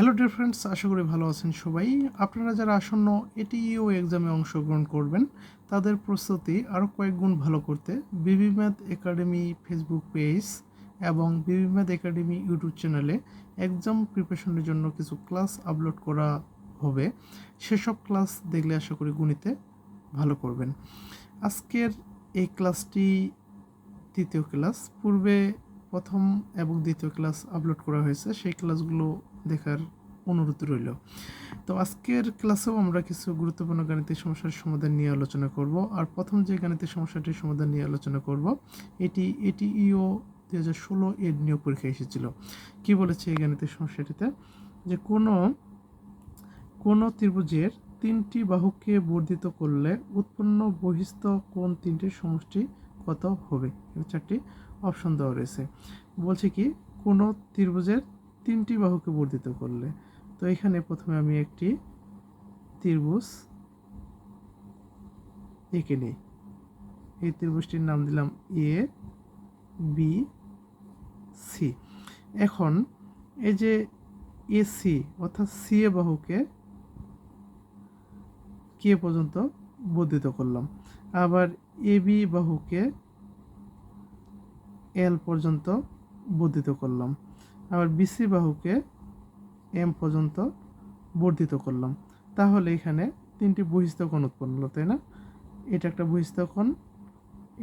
Hello dear friends, আশা করি ভালো আছেন সবাই। আপনারা যারা আসন্ন এটিইউ এক্সামে অংশগ্রহণ করবেন তাদের প্রস্তুতি আরও কয়েক গুণ ভালো করতে বিবি ম্যাথ একাডেমি ফেসবুক পেজ এবং বিবি ম্যাথ একাডেমি ইউটিউব চ্যানেলে এক্সাম প্রিপারেশনের জন্য কিছু ক্লাস আপলোড করা হবে। সেসব ক্লাস দেখলে আশা করি গণিতে ভালো করবেন। আজকের এই ক্লাসটি দ্বিতীয় ক্লাস। পূর্বে প্রথম এবং দ্বিতীয় ক্লাস আপলোড করা হয়েছে, সেই ক্লাসগুলো দেখার অনুরোধ রইল। তো আজকের ক্লাসেও আমরা কিছু গুরুত্বপূর্ণ গাণিতিক সমস্যার সমাধান নিয়ে আলোচনা করব। আর প্রথম যে গাণিতিক সমস্যাটির সমাধান নিয়ে আলোচনা করব, এটিইও 2016 এর নিয়োগ পরীক্ষা এসেছিল। কি বলেছে এই গাণিতিক সমস্যাটিতে, যে কোনো ত্রিভুজের তিনটি বাহুকে বর্ধিত করলে উৎপন্ন বহিস্থ কোণ তিনটির সমষ্টি কত হবে? চারটি অপশন দেওয়া রয়েছে। বলছে কি কোনো ত্রিভুজের তিনটি বাহুকে বর্ধিত করলে। তো এখানে প্রথমে আমি একটি ত্রিভুজ এঁকে নিই। এই ত্রিভুজটির নাম দিলাম এ বি সি। এখন এই যে এ সি অর্থাৎ সি এ বাহুকে কে পর্যন্ত বর্ধিত করলাম, আবার এ বি বাহুকে এল পর্যন্ত বর্ধিত করলাম, আবার বিসি বাহুকে এম পর্যন্ত বর্ধিত করলাম। তাহলে এখানে তিনটি বহিস্থ কোণ উৎপন্ন হলো, তাই না? এটা একটা বহিস্থ কোণ,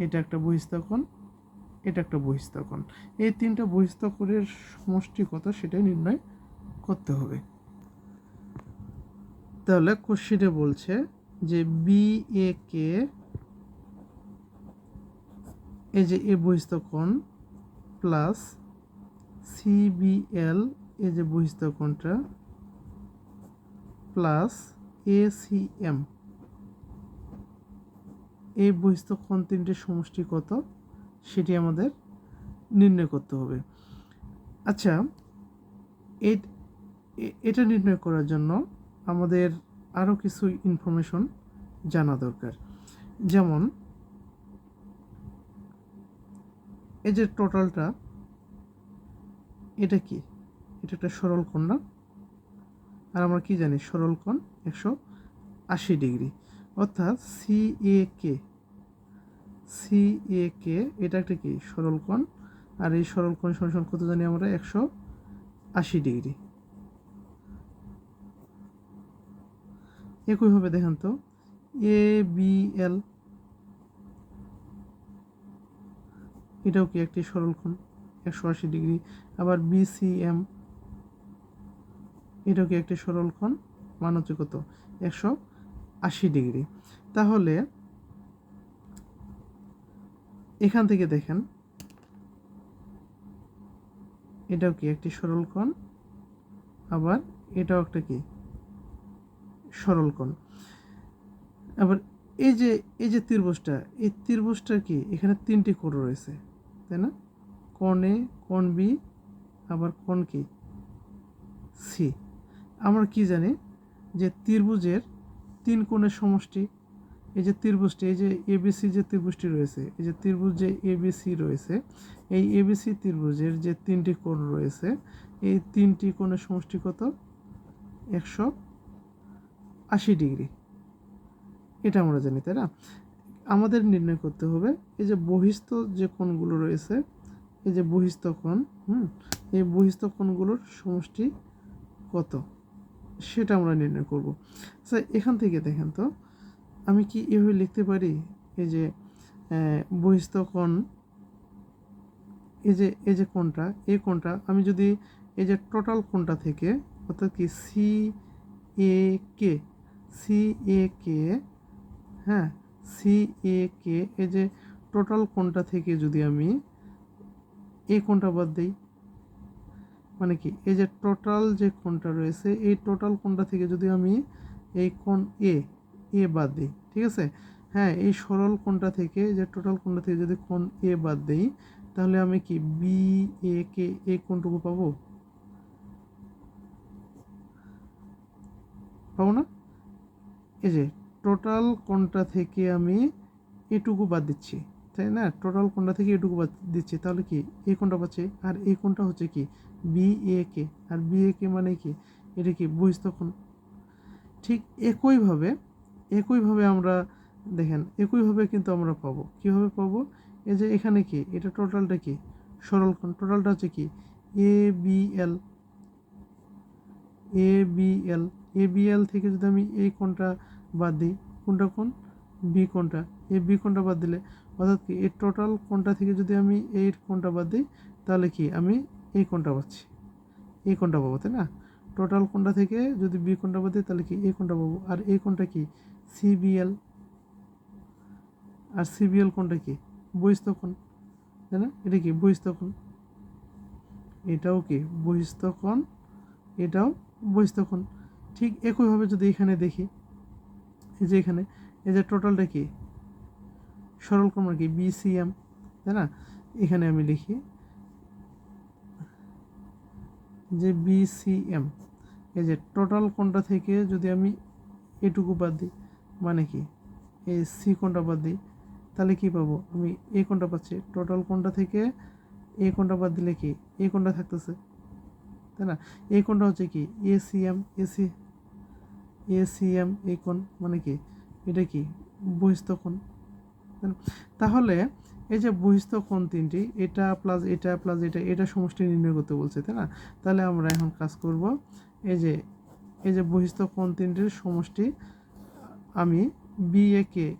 এটা একটা বহিস্থ কোণ, এটা একটা বহিস্থ কোণ। এই তিনটা বহিস্থ কোণের সমষ্টি কত সেটাই নির্ণয় করতে হবে। তাহলে কোশ্চেনে বলছে যে বি এ কে, এই যে এ বহিস্থ কোণ, প্লাস সিবিএল এই যে বহিস্থ কোণটা, প্লাস এসিএম এই বহিস্থ কোণ তিনটির সমষ্টি কত সেটি আমাদের নির্ণয় করতে হবে। আচ্ছা, এটা নির্ণয় করার জন্য আমাদের আরও কিছু ইনফরমেশন জানা দরকার। যেমন এই যে টোটালটা, এটা কি? এটা একটা সরল কোণ না? আর আমরা কি জানি সরল কোণ 180 ডিগ্রি, অর্থাৎ সি এ কে এটা একটা কি সরল কোণ। আর এই সরল কোণ সমান কত জানি আমরা 180 ডিগ্রি। একইভাবে দেখেন তো এ বি এল, এটাও কি একটি সরল কোণ 180 ডিগ্রি। আবার বিসিএম এটাও কি একটি সরল কোণ, মান হচ্ছে কত 180 ডিগ্রি। তাহলে এখান থেকে দেখেন এটাও কি একটি সরল কোণ, আবার এটাও একটা কি সরল কোণ। আবার এই যে ত্রিভুজটা, এই ত্রিভুজটার কি এখানে তিনটি কোণ রয়েছে, তাই না? কোণ এ, কোণ বি, আবার কোণ কি সি। আমরা কি জানি যে ত্রিভুজের তিন কোণের সমষ্টি, এই যে ত্রিভুজটি, এই যে এবিসি যে ত্রিভুজটি রয়েছে, এই যে ত্রিভুজ যে এবিসি রয়েছে, এই এবিসি ত্রিভুজের যে তিনটি কোণ রয়েছে, এই তিনটি কোণের সমষ্টি কত 180 ডিগ্রি। এটা আমরা জানি, তাই না? আমাদের নির্ণয় করতে হবে এই যে বহিস্থ যে কোণগুলো রয়েছে, এই যে বহিস্থ কোণ, এই বহিস্থ কোণগুলোর সমষ্টি কত সেটা আমরা নির্ণয় করব। আচ্ছা, এখান থেকে দেখেন তো আমি কি এভাবে লিখতে পারি, এই যে বহিস্থ কোণ, এই যে কোণটা, এই কোণটা আমি যদি এই যে টোটাল কোণটা থেকে, অর্থাৎ কি এ কে সি এ কে হ্যাঁ সি এ কে এই যে টোটাল কোণটা থেকে যদি আমি এই কোণটা বাদ দিই, মানে কি এই যে টোটাল যে কোণটা রয়েছে, এই টোটাল কোণটা থেকে যদি আমি এই কোণ এ বাদ দিই, ঠিক আছে? হ্যাঁ, এই সরল কোণটা থেকে, যে টোটাল কোণটা থেকে যদি কোণ এ বাদ দিই, তাহলে আমি কি বি এ কে এই কোণটুকু পাবো না? এই যে টোটাল কোণটা থেকে আমি এটুকু বাদ দিচ্ছি, তাই না? টোটাল কোণটা থেকে এটুকু বাদ দিচ্ছি, তাহলে কি এই কোণটা পাচ্ছে, আর এই কোণটা হচ্ছে কি B A K. R B A কে মানে কি এটা কি বহিস্থ কোণ। ঠিক একইভাবে আমরা দেখেন একইভাবে কিন্তু আমরা পাবো, কীভাবে পাবো? এই যে এখানে কি এটা টোটালটা কি সরল কোণ, টোটালটা হচ্ছে কি A B L. A B L থেকে যদি আমি এই কোণটা বাদ দিই, কোনটা কোণ? বি কোণটা। এই বি কোণটা বাদ দিলে অর্থাৎ কি এই টোটাল কোণটা থেকে যদি আমি এই কোণটা বাদ দিই, তাহলে কি আমি এই কোণটা পাচ্ছি, এই কোণটা পাবো, তাই না? টোটাল কোণটা থেকে যদি বি কোণটা বাদ দিই তাহলে কি এই কোণটা পাবো। আর এই কোণটা কি সিবিএল। আর সিবিএল কোণটা কি বহিস্থ কোণ, তাই না? এটা কি বহিস্থ কোণ, এটাও কি বহিস্থ কোণ, এটাও বহিস্থ কোণ। ঠিক একইভাবে যদি এখানে দেখি, এই যে এখানে এই যে টোটালটা কি সরল কোণ কি বিসিএম, তাই না? এখানে আমি লিখি যে বিসিএম। এই যে টোটাল কোণটা থেকে যদি আমি এটুকু বাদ দিই, মানে কি এই সি কোণটা বাদ দিই, তাহলে কি পাবো? আমি এই কোণটা পাচ্ছি। টোটাল কোণটা থেকে এই কোণটা বাদ দিলে কি এই কোণটা থাকতেছে, তাই না? এই কোণটা হচ্ছে কি এসিএম। এসিএম এই কোণ মানে কি এটা কি বহিস্থ কোণ। তাহলে এই যে বহিস্থ কোণ তিনটি, এটা প্লাস এটা প্লাস এটা সমষ্টি নির্ণয় করতে বলছে, তাই না? তাহলে আমরা এখন কাজ করব, এই যে বহিস্থ কোণ তিনটির সমষ্টি আমি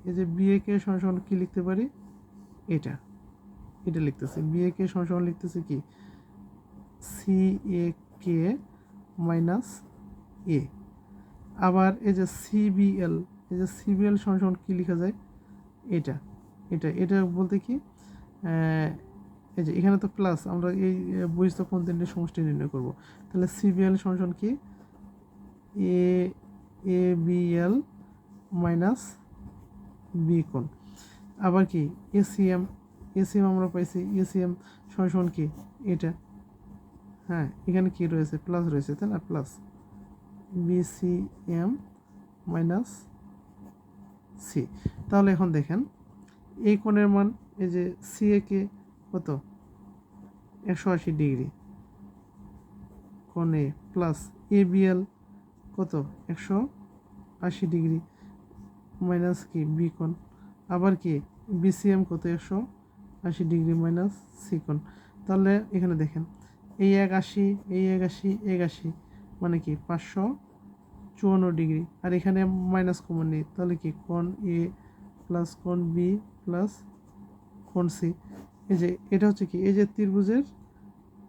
এই যে বিএকে সমান কি লিখতে পারি? এটা লিখতেছি বিএকে সমান লিখতেছি কি সি এ কে মাইনাস এ। আবার এই যে সিবিএল সমান কি লেখা যায়? এটা বলতে কি এই যে এখানে তো প্লাস, আমরা এই বহিস্থ কোণ তিনটির সমষ্টি নির্ণয় করব। তাহলে সিবিএল সমান কি এ বিএল মাইনাস বি কোণ। আবার কি এসিএম আমরা পাইছি এসিএম সমান কি এটা, হ্যাঁ এখানে কি রয়েছে প্লাস রয়েছে, তাই না? Plus BCM minus C. তাহলে এখন দেখেন এই কোণের মান, এই যে সি এ কে কত 180 ডিগ্রি কোণে, প্লাস এ বিএল কত 180 ডিগ্রি মাইনাস কি বি কোণ। আবার কি বিসিএম কত 180 ডিগ্রি মাইনাস সি কোণ। তাহলে এখানে দেখেন এই 81 মানে কি 554 ডিগ্রি। আর এখানে মাইনাস কমন নেই, তাহলে কি কোণ এ প্লাস কোণ বি প্লাস কোণ সি। এই যে এটা হচ্ছে কি এই যে ত্রিভুজের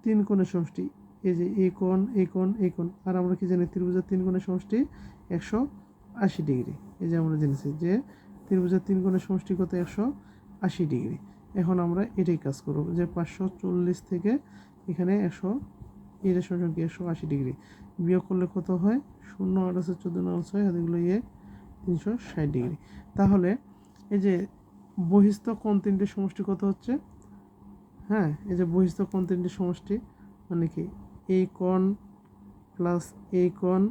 তিন কোণের সমষ্টি, এই যে এই কোণ এই কোণ এই কোণ। আর আমরা কি জানি ত্রিভুজের তিন কোণের সমষ্টি 180 ডিগ্রি। এই যে আমরা জেনেছি যে ত্রিভুজের তিন কোণের সমষ্টি কত 180 ডিগ্রি। এখন আমরা এটাই কাজ করব যে 540 থেকে এখানে এর সমান কি 180 ডিগ্রি বিয়োগ করলে কত হয়? 0 8 আছে 14 9 6 হাতেগুলো 360 ডিগ্রি। তাহলে এই যে বহিস্থ কোণ তিনটির সমষ্টি কত হচ্ছে? হ্যাঁ এই যে বহিস্থ কোণ তিনটির সমষ্টি মানে কি এই কোণ প্লাস এই কোণ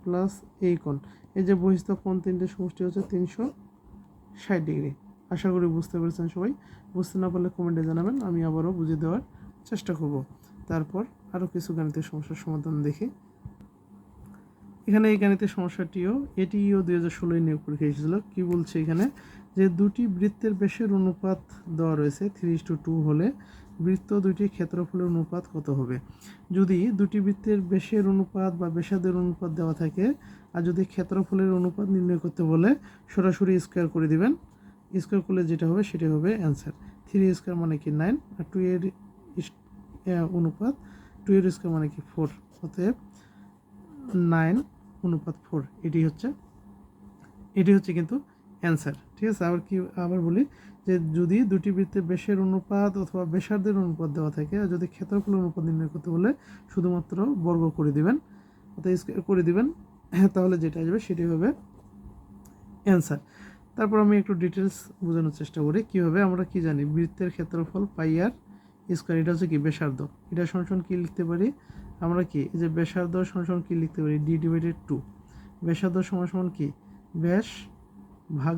প্লাস এই কোণ। এই যে বহিস্থ কোণ তিনটির সমষ্টি হচ্ছে 360 ডিগ্রি। আশা করি বুঝতে পেরেছেন সবাই। বুঝতে না পারলে কমেন্টে জানাবেন, আমি আবারও বুঝিয়ে দেওয়ার চেষ্টা করব। তারপর আরও কিছু গাণিতিক সমস্যার সমাধান দেখি। এখানে এই গাণিতিক সমস্যাটিও এটিও 2016 নিয়োগ পরীক্ষা এসেছিল। কি বলছে এখানে যে দুটি বৃত্তের ব্যাসের অনুপাত দেওয়া রয়েছে 3:2 হলে বৃত্ত দুইটির ক্ষেত্রফলের অনুপাত কত হবে? যদি দুটি বৃত্তের ব্যাসের অনুপাত বা ব্যাসার্ধের অনুপাত দেওয়া থাকে আর যদি ক্ষেত্রফলের অনুপাত নির্ণয় করতে বলে সরাসরি স্কোয়ার করে দিবেন। স্কোয়ার করলে যেটা হবে সেটা হবে অ্যান্সার। 3 স্কোয়ার মানে কি 9, আর 2 এর অনুপাত 2 এর স্কোয়ার মানে কি 4, অতএব 9:4 এটি হচ্ছে কিন্তু অ্যান্সার। ঠিক আছে, আবার বলি যে যদি দুটি বৃত্তের ব্যাসের অনুপাত অথবা ব্যাসার্ধের অনুপাত দেওয়া থাকে আর যদি ক্ষেত্রফলের অনুপাত নির্ণয় করতে বলে শুধুমাত্র বর্গ করে দিবেন অর্থাৎ স্কয়ার করে দিবেন, তাহলে যেটা আসবে সেটি হবে অ্যান্সার। তারপর আমি একটু ডিটেলস বোঝানোর চেষ্টা করি কীভাবে। আমরা কি জানি বৃত্তের ক্ষেত্রফল পাই আর স্কয়ার, এটা হচ্ছে কি ব্যাসার্ধ। এটা সমান কি লিখতে পারি আমরা? কি এই যে ব্যাসার্ধ সমান কি লিখতে পারি? d/2। ব্যাসার্ধ সমান কি ব্যাস ভাগ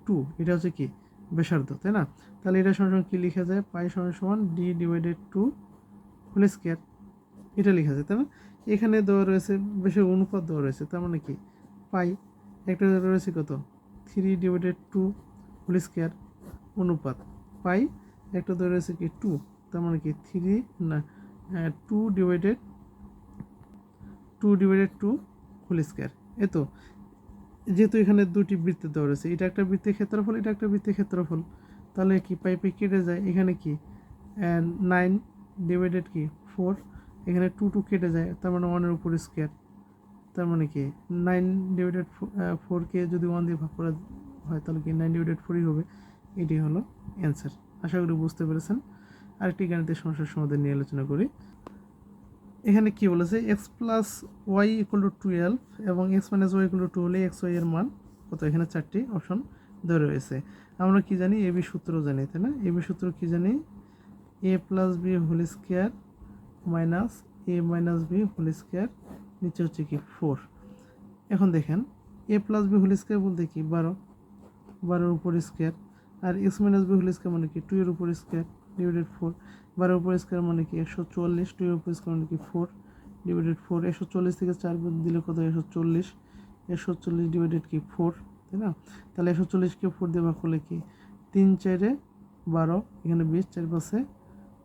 2, এটা হচ্ছে কি ব্যাসার্ধ, তাই না? তাহলে এটা সমান কি লেখা যায়? পাই সমান d/2 হোল স্কয়ার। এটা লেখা আছে, তাই না? এখানে দেওয়া রয়েছে বেশি অনুপাত দেওয়া রয়েছে, তার মানে কি পাই একটা রয়েছে কত 3/2 হোল স্কোয়ার অনুপাত পাই একটা দেওয়া রয়েছে কি 2, তার মানে কি 3 না 2/2 হোল স্কোয়ার। এ তো যেহেতু এখানে দুটি বৃত্তের দেওয়া রয়েছে, এটা একটা বৃত্তের ক্ষেত্রফল, এটা একটা বৃত্তের ক্ষেত্রফল, তাহলে কি পাই পাই কেটে যায়, এখানে কি 9/4, এখানে 2 কেটে যায়, তার মানে 1-এর উপর স্কোয়ার, তার মানে কি 9/4কে যদি 1 দিয়ে ভাগ করা হয় তাহলে কি 9/4ই হবে। এটি হলো অ্যান্সার। আশা করি বুঝতে পেরেছেন। আরেকটি গাণিতিক সমস্যার সমাধান নিয়ে আলোচনা করি। এখানে কি বলেছে x+y=12 এবং x-y=2 হলে xy এর মান কত, এখানে 4টি অপশন দেওয়া রয়েছে। আমরা কি জানি, এবি সূত্র জানি, তাই না? এবি সূত্র কি জানি, a+b² মাইনাস a-b² নিচে হচ্ছে কি 4। এখন দেখেন a+b² বলতে কি 12-এর উপর স্কোয়ার, আর x-b² মানে কি 2-এর উপর স্কোয়ার ডিভাইডেড 4, 12-এর উপর স্কোয়ার মানে কি 140, 2-এর উপর স্কোয়ার মানে কি 4 ডিভাইডেড 4, 140 থেকে 4 দিলে কত 140, 140 ডিভাইডেড কি 4, তাই না? তাহলে 140কে 4 দিয়ে ভাগ করলে কি 3-4 12, এখানে 20, 4-5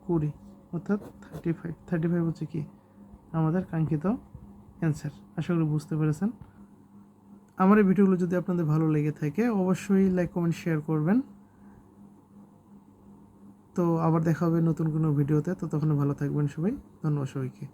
20, অর্থাৎ 35 হচ্ছে কি আমাদের কাঙ্ক্ষিত অ্যান্সার। আশা করি বুঝতে পেরেছেন। আমার এই ভিডিওগুলো যদি আপনাদের ভালো লেগে থাকে অবশ্যই লাইক কমেন্ট শেয়ার করবেন। তো আবার দেখা হবে নতুন কোনো ভিডিওতে, ততক্ষণ ভালো থাকবেন সবাই। ধন্যবাদ সবাইকে।